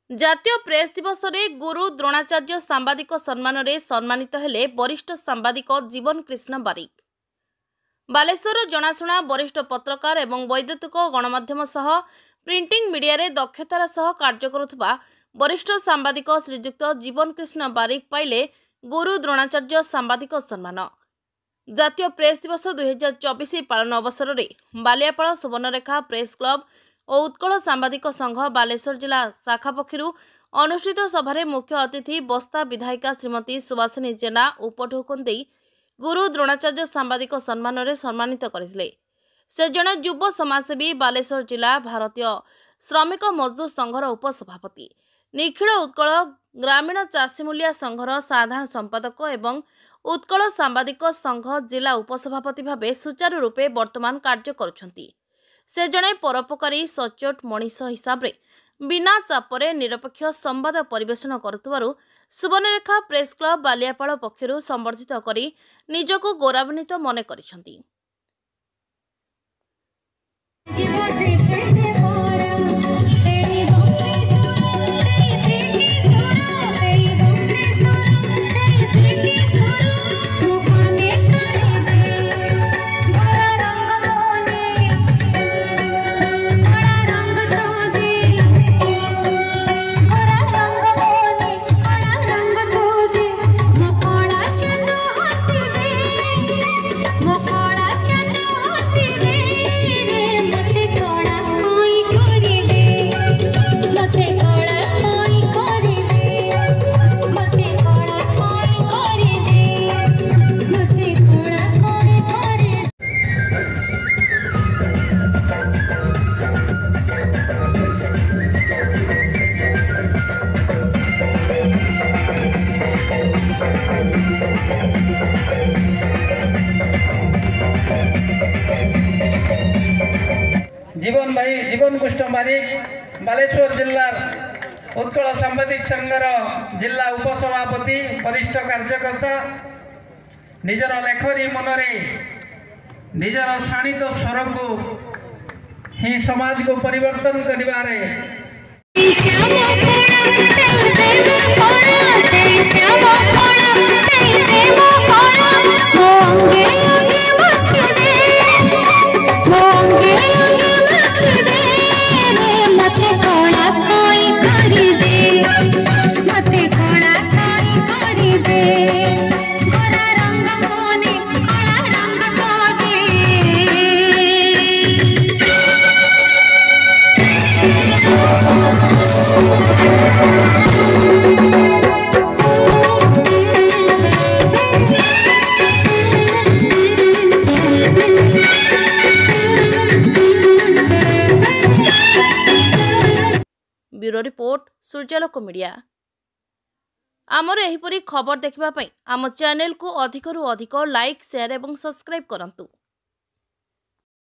ଜାତୀୟ ପ୍ରେସ୍ ଦିବସରେ ଗୁରୁ ଦ୍ରୋଣାଚାର୍ଯ୍ୟ ସାମ୍ବାଦିକ ସମ୍ମାନରେ ସମ୍ମାନିତ ହେଲେ ବରିଷ୍ଠ ସାମ୍ବାଦିକ ଜୀବନ କୃଷ୍ଣ ବାରିକ। ବାଲେଶ୍ୱରର ଜଣାଶୁଣା ବରିଷ୍ଠ ପତ୍ରକାର ଏବଂ ବୈଦ୍ୟୁତିକ ଗଣମାଧ୍ୟମ ସହ ପ୍ରିଣ୍ଟିଂ ମିଡିଆରେ ଦକ୍ଷତାର ସହ କାର୍ଯ୍ୟ କରୁଥିବା ବରିଷ୍ଠ ସାମ୍ବାଦିକ ଶ୍ରୀଯୁକ୍ତ ଜୀବନ କୃଷ୍ଣ ବାରିକ ପାଇଲେ ଗୁରୁ ଦ୍ରୋଣାଚାର୍ଯ୍ୟ ସାମ୍ବାଦିକ ସମ୍ମାନ। ଜାତୀୟ ପ୍ରେସ୍ ଦିବସ 2024 ପାଳନ ଅବସରରେ ବାଲିଆପାଳ ସୁବର୍ଣ୍ଣରେଖା ପ୍ରେସ୍ କ୍ଲବ ଓ ଉତ୍କଳ ସାମ୍ବାଦିକ ସଂଘ ବାଲେଶ୍ୱର ଜିଲ୍ଲା ଶାଖା ପକ୍ଷରୁ ଅନୁଷ୍ଠିତ ସଭାରେ ମୁଖ୍ୟ ଅତିଥି ବସ୍ତା ବିଧାୟିକା ଶ୍ରୀମତୀ ସୁବାସିନୀ ଜେନା ଉପଢୌକନ ଦେଇ ଗୁରୁ ଦ୍ରୋଣାଚାର୍ଯ୍ୟ ସାମ୍ବାଦିକ ସମ୍ମାନରେ ସମ୍ମାନିତ କରିଥିଲେ। ସେ ଜଣେ ଯୁବ ସମାଜସେବୀ, ବାଲେଶ୍ୱର ଜିଲ୍ଲା ଭାରତୀୟ ଶ୍ରମିକ ମଜଦୁର ସଂଘର ଉପସଭାପତି, ନିଖିଳ ଉତ୍କଳ ଗ୍ରାମୀଣ ଚାଷୀମୂଲିଆ ସଂଘର ସାଧାରଣ ସମ୍ପାଦକ ଏବଂ ଉତ୍କଳ ସାମ୍ବାଦିକ ସଂଘ ଜିଲ୍ଲା ଉପସଭାପତି ଭାବେ ସୁଚାରୁ ରୂପେ ବର୍ତ୍ତମାନ କାର୍ଯ୍ୟ କରୁଛନ୍ତି। ସେ ଜଣେ ପରୋପକାରୀ ସଚ୍ଚୋଟ ମଣିଷ ହିସାବରେ ବିନା ଚାପରେ ନିରପେକ୍ଷ ସମ୍ବାଦ ପରିବେଷଣ କରୁଥିବାରୁ ସୁବର୍ଣ୍ଣରେଖା ପ୍ରେସ୍ କ୍ଲବ ବାଲିଆପାଳ ପକ୍ଷରୁ ସମ୍ବର୍ଦ୍ଧିତ କରି ନିଜକୁ ଗୌରବାନ୍ୱିତ ମନେ କରିଛନ୍ତି। जीवन कृष्ण बारिक बालेश्वर जिल्ला उत्कल सांबादिक संघर जिला उपसभापति वरिष्ठ कार्यकर्ता निजर लेखरी मनरे निजर शाणित स्वर को ही समाज को परिवर्तन करिबारे ब्यूरो रिपोर्ट सूर्यालोक मीडिया। आमर एहिपरि खबर देखिबा पई आम चैनल को अधिकरु अधिक लाइक, शेयर एवं सब्सक्राइब करंतु।